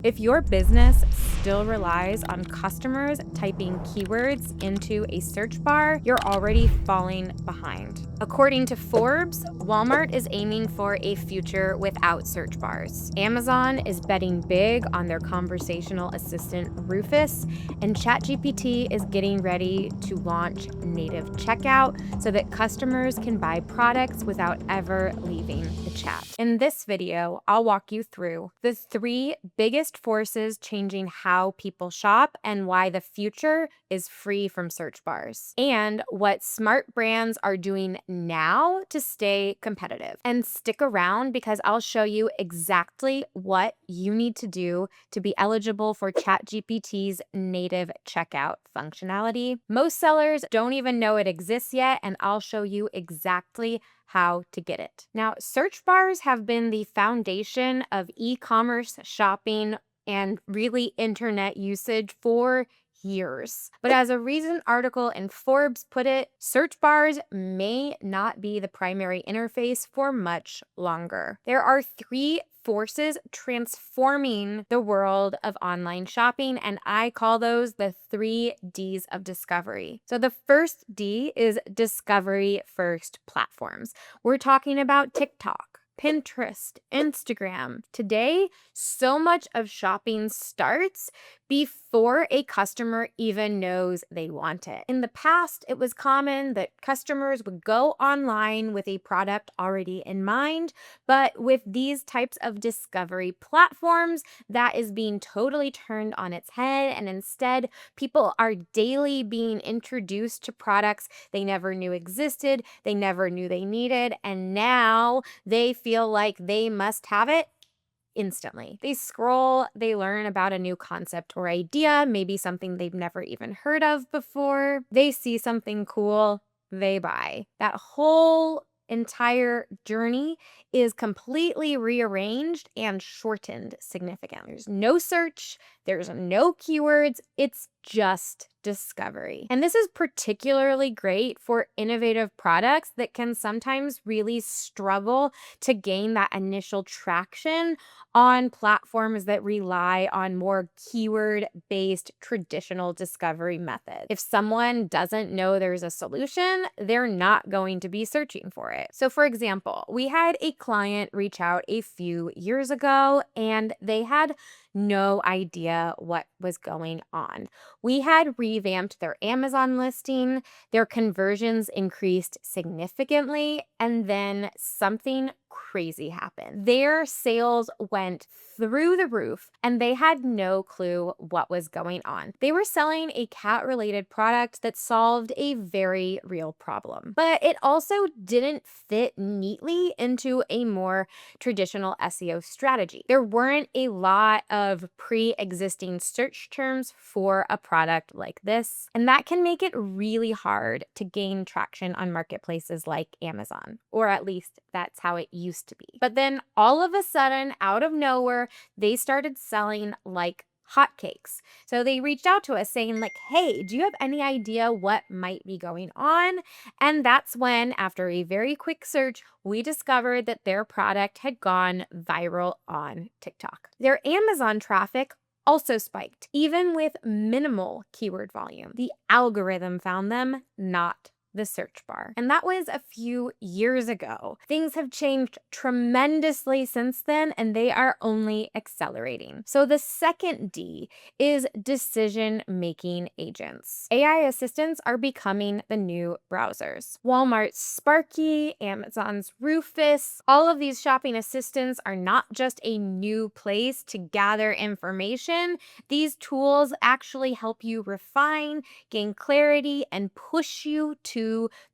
If your business still relies on customers typing keywords into a search bar, you're already falling behind. According to Forbes, Walmart is aiming for a future without search bars. Amazon is betting big on their conversational assistant Rufus, and ChatGPT is getting ready to launch native checkout so that customers can buy products without ever leaving the chat. In this video, I'll walk you through the 3 biggest forces changing how people shop and why the future is free from search bars, and what smart brands are doing now to stay competitive. And stick around because I'll show you exactly what you need to do to be eligible for ChatGPT's native checkout functionality. Most sellers don't even know it exists yet, and I'll show you exactly how to get it. Now, search bars have been the foundation of e-commerce shopping and really internet usage for years. But as a recent article in Forbes put it, search bars may not be the primary interface for much longer. There are 3 forces transforming the world of online shopping, and I call those the 3 Ds of discovery. So the first D is discovery first platforms. We're talking about TikTok, Pinterest, Instagram. Today, so much of shopping starts before a customer even knows they want it. In the past, it was common that customers would go online with a product already in mind, but with these types of discovery platforms, that is being totally turned on its head, and instead, people are daily being introduced to products they never knew existed, they never knew they needed, and now they feel like they must have it instantly. They scroll, they learn about a new concept or idea, maybe something they've never even heard of before. They see something cool, they buy. That whole entire journey is completely rearranged and shortened significantly. There's no search, there's no keywords, it's just discovery. And this is particularly great for innovative products that can sometimes really struggle to gain that initial traction on platforms that rely on more keyword-based traditional discovery methods. If someone doesn't know there's a solution, they're not going to be searching for it. So for example, we had a client reach out a few years ago, and they had no idea what was going on. We had revamped their Amazon listing, their conversions increased significantly, and then something crazy happened. Their sales went through the roof, and they had no clue what was going on. They were selling a cat-related product that solved a very real problem, but it also didn't fit neatly into a more traditional SEO strategy. There weren't a lot of pre-existing search terms for a product like this, and that can make it really hard to gain traction on marketplaces like Amazon, or at least that's how it used to be. But then all of a sudden, out of nowhere, they started selling like hotcakes. So they reached out to us saying like, hey, do you have any idea what might be going on? And that's when, after a very quick search, we discovered that their product had gone viral on TikTok. Their Amazon traffic also spiked, even with minimal keyword volume. The algorithm found them, not the search bar. And that was a few years ago. Things have changed tremendously since then, and they are only accelerating. So the second D is decision-making agents. AI assistants are becoming the new browsers. Walmart's Sparky, Amazon's Rufus, all of these shopping assistants are not just a new place to gather information. These tools actually help you refine, gain clarity, and push you to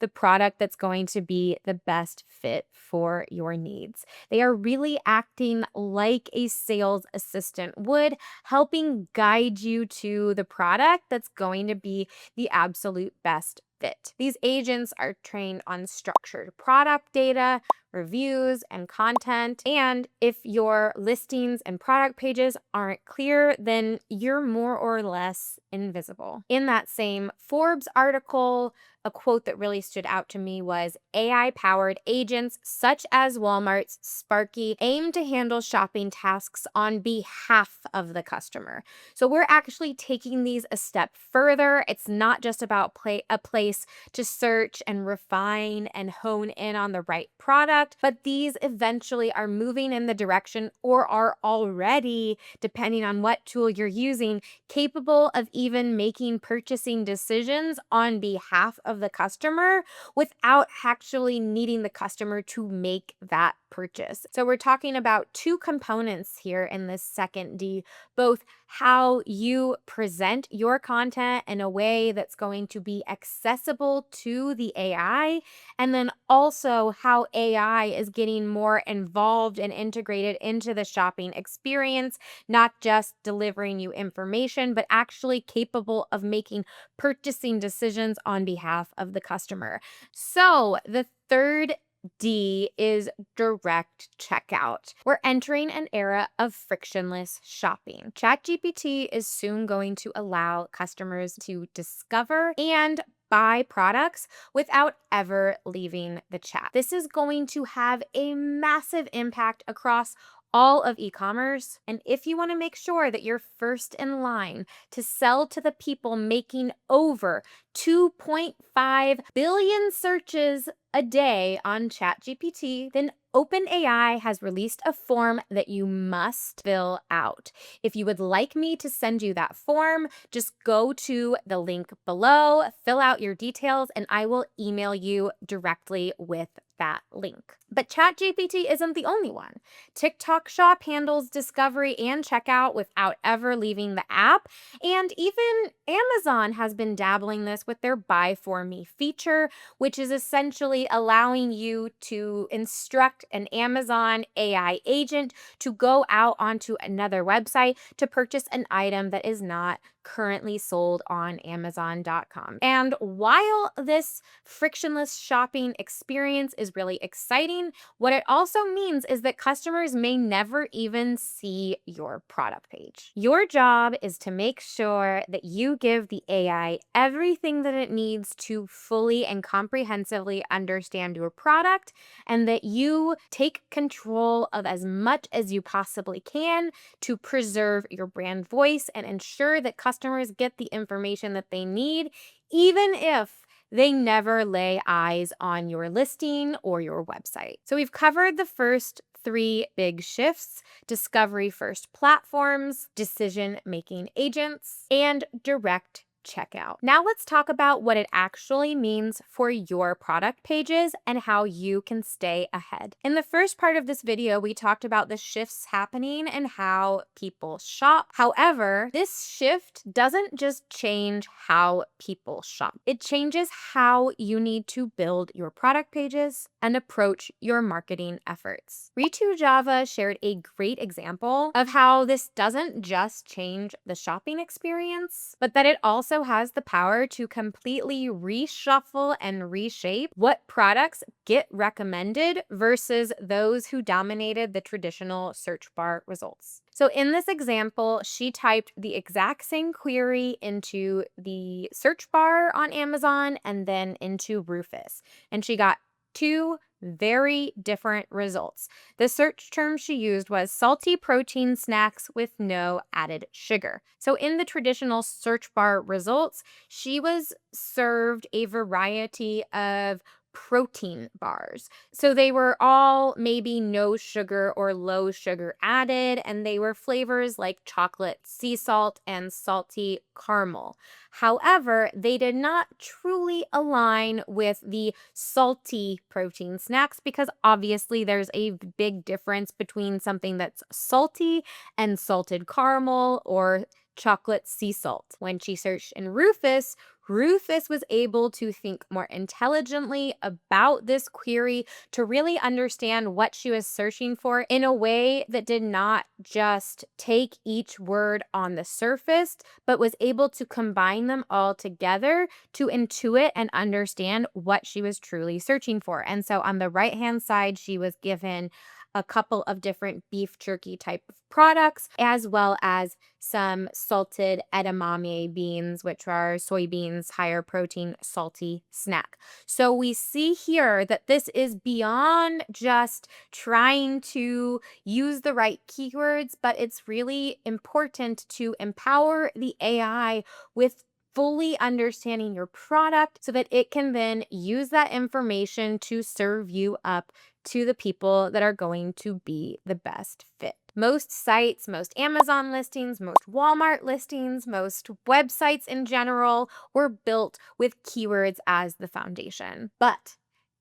the product that's going to be the best fit for your needs. They are really acting like a sales assistant would, helping guide you to the product that's going to be the absolute best fit. These agents are trained on structured product data, reviews, and content. And if your listings and product pages aren't clear, then you're more or less invisible. In that same Forbes article, a quote that really stood out to me was, AI-powered agents such as Walmart's Sparky aim to handle shopping tasks on behalf of the customer. So we're actually taking these a step further. It's not just about a place to search and refine and hone in on the right product, but these eventually are moving in the direction, or are already, depending on what tool you're using, capable of even making purchasing decisions on behalf of the customer without actually needing the customer to make that purchase. So we're talking about two components here in this second D, both how you present your content in a way that's going to be accessible to the AI, and then also how AI is getting more involved and integrated into the shopping experience, not just delivering you information, but actually capable of making purchasing decisions on behalf of the customer. So the third D is direct checkout. We're entering an era of frictionless shopping. ChatGPT is soon going to allow customers to discover and buy products without ever leaving the chat. This is going to have a massive impact across all of e-commerce. And if you want to make sure that you're first in line to sell to the people making over 2.5 billion searches a day on ChatGPT, then OpenAI has released a form that you must fill out. If you would like me to send you that form, just go to the link below, fill out your details, and I will email you directly with that link. But ChatGPT isn't the only one. TikTok Shop handles discovery and checkout without ever leaving the app. And even Amazon has been dabbling this with their Buy For Me feature, which is essentially allowing you to instruct an Amazon AI agent to go out onto another website to purchase an item that is not currently sold on Amazon.com. And while this frictionless shopping experience is really exciting, what it also means is that customers may never even see your product page. Your job is to make sure that you give the AI everything that it needs to fully and comprehensively understand your product, and that you take control of as much as you possibly can to preserve your brand voice and ensure that customers get the information that they need, even if they never lay eyes on your listing or your website. So we've covered the first three big shifts: discovery first platforms, decision-making agents, and direct checkout. Now let's talk about what it actually means for your product pages and how you can stay ahead. In the first part of this video, we talked about the shifts happening and how people shop. However, this shift doesn't just change how people shop. It changes how you need to build your product pages and approach your marketing efforts. Ritu Java shared a great example of how this doesn't just change the shopping experience, but that it also has the power to completely reshuffle and reshape what products get recommended versus those who dominated the traditional search bar results. So in this example, she typed the exact same query into the search bar on Amazon and then into Rufus, and she got two very different results. The search term she used was salty protein snacks with no added sugar. So in the traditional search bar results, she was served a variety of protein bars. So they were all maybe no sugar or low sugar added, and they were flavors like chocolate sea salt and salty caramel. However, they did not truly align with the salty protein snacks, because obviously there's a big difference between something that's salty and salted caramel or chocolate sea salt. When she searched in Rufus, Rufus was able to think more intelligently about this query to really understand what she was searching for in a way that did not just take each word on the surface, but was able to combine them all together to intuit and understand what she was truly searching for. And so on the right-hand side, she was given a couple of different beef jerky type of products, as well as some salted edamame beans, which are soybeans, higher protein, salty snack. So we see here that this is beyond just trying to use the right keywords, but it's really important to empower the AI with fully understanding your product so that it can then use that information to serve you up to the people that are going to be the best fit. Most sites, most Amazon listings, most Walmart listings, most websites in general were built with keywords as the foundation. But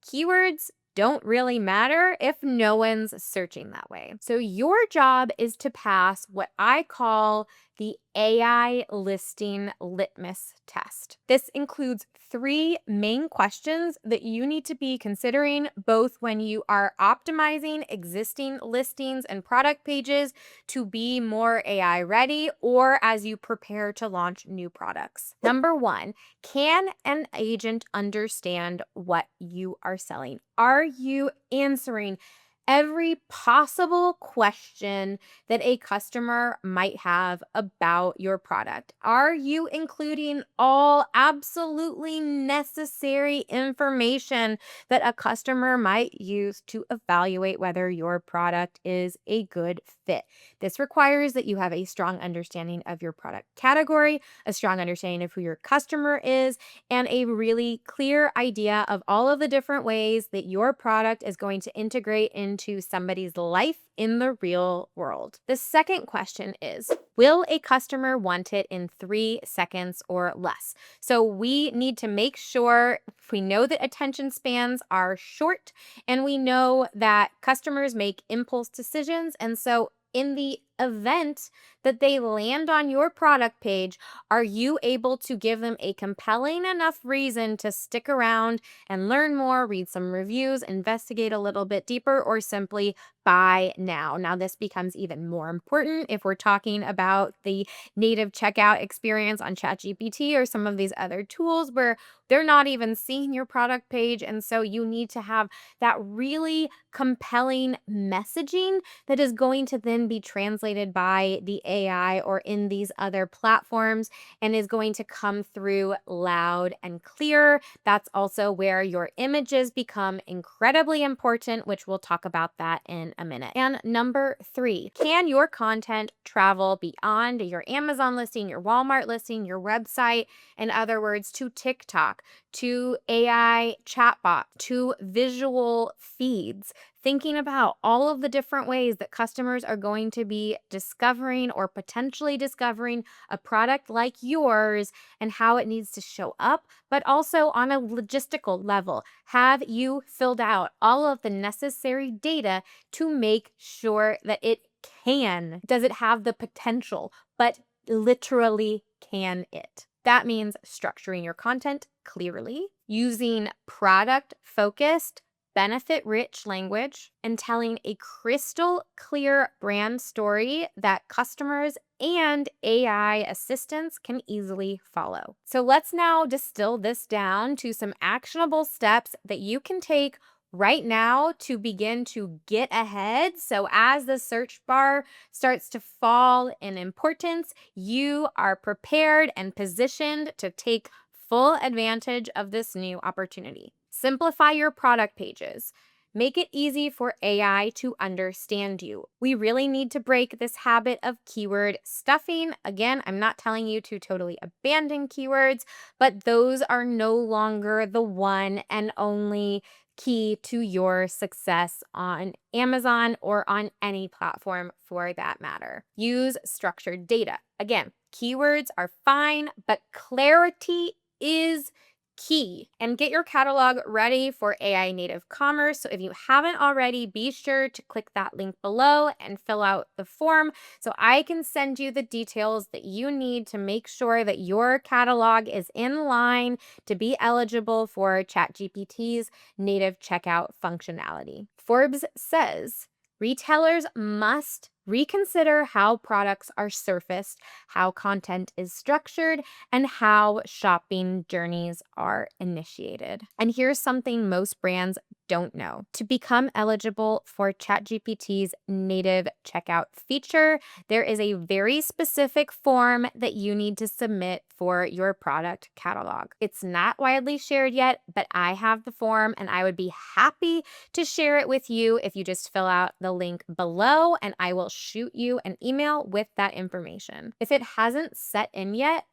keywords don't really matter if no one's searching that way. So your job is to pass what I call the AI listing litmus test. This includes 3 main questions that you need to be considering both when you are optimizing existing listings and product pages to be more AI ready or as you prepare to launch new products. Number 1, can an agent understand what you are selling? Are you answering every possible question that a customer might have about your product? Are you including all absolutely necessary information that a customer might use to evaluate whether your product is a good fit? This requires that you have a strong understanding of your product category, a strong understanding of who your customer is, and a really clear idea of all of the different ways that your product is going to integrate into somebody's life in the real world. The second question is, will a customer want it in 3 seconds or less? So we need to make sure we know that attention spans are short and we know that customers make impulse decisions. And so in the event that they land on your product page, are you able to give them a compelling enough reason to stick around and learn more, read some reviews, investigate a little bit deeper, or simply buy now? Now, this becomes even more important if we're talking about the native checkout experience on ChatGPT or some of these other tools where they're not even seeing your product page. And so you need to have that really compelling messaging that is going to then be translated by the AI or in these other platforms and is going to come through loud and clear. That's also where your images become incredibly important, which we'll talk about that in a minute. And number 3, can your content travel beyond your Amazon listing, your Walmart listing, your website? In other words, to TikTok, to AI chatbot, to visual feeds, thinking about all of the different ways that customers are going to be discovering or potentially discovering a product like yours and how it needs to show up, but also on a logistical level. Have you filled out all of the necessary data to make sure that it can? Does it have the potential, but literally can it? That means structuring your content clearly, using product-focused, benefit-rich language, and telling a crystal clear brand story that customers and AI assistants can easily follow. So let's now distill this down to some actionable steps that you can take right now to begin to get ahead. So as the search bar starts to fall in importance, you are prepared and positioned to take full advantage of this new opportunity. Simplify your product pages. Make it easy for AI to understand you. We really need to break this habit of keyword stuffing. Again, I'm not telling you to totally abandon keywords, but those are no longer the one and only key to your success on Amazon or on any platform for that matter. Use structured data. Again, keywords are fine, but clarity is key. And get your catalog ready for AI native commerce. So if you haven't already, be sure to click that link below and fill out the form so I can send you the details that you need to make sure that your catalog is in line to be eligible for ChatGPT's native checkout functionality. Forbes says retailers must reconsider how products are surfaced, how content is structured, and how shopping journeys are initiated. And here's something most brands don't know. To become eligible for ChatGPT's native checkout feature, there is a very specific form that you need to submit for your product catalog. It's not widely shared yet, but I have the form and I would be happy to share it with you if you just fill out the link below and I will shoot you an email with that information. If it hasn't set in yet,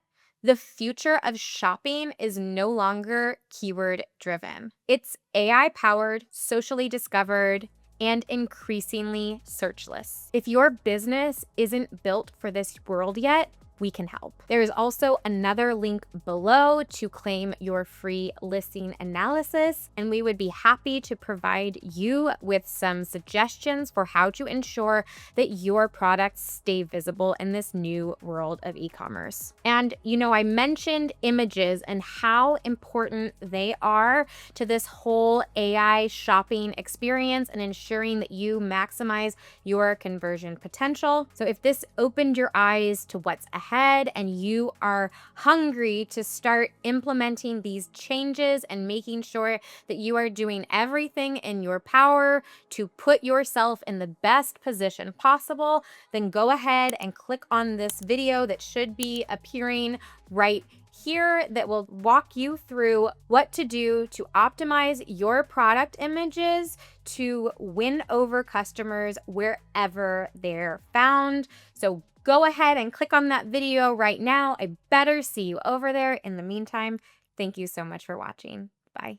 the future of shopping is no longer keyword driven. It's AI powered, socially discovered, and increasingly searchless. If your business isn't built for this world yet, we can help. There is also another link below to claim your free listing analysis, and we would be happy to provide you with some suggestions for how to ensure that your products stay visible in this new world of e-commerce. And I mentioned images and how important they are to this whole AI shopping experience and ensuring that you maximize your conversion potential. So if this opened your eyes to what's ahead and you are hungry to start implementing these changes and making sure that you are doing everything in your power to put yourself in the best position possible, then go ahead and click on this video that should be appearing right here that will walk you through what to do to optimize your product images to win over customers wherever they're found. So go ahead and click on that video right now. I better see you over there. In the meantime, thank you so much for watching. Bye.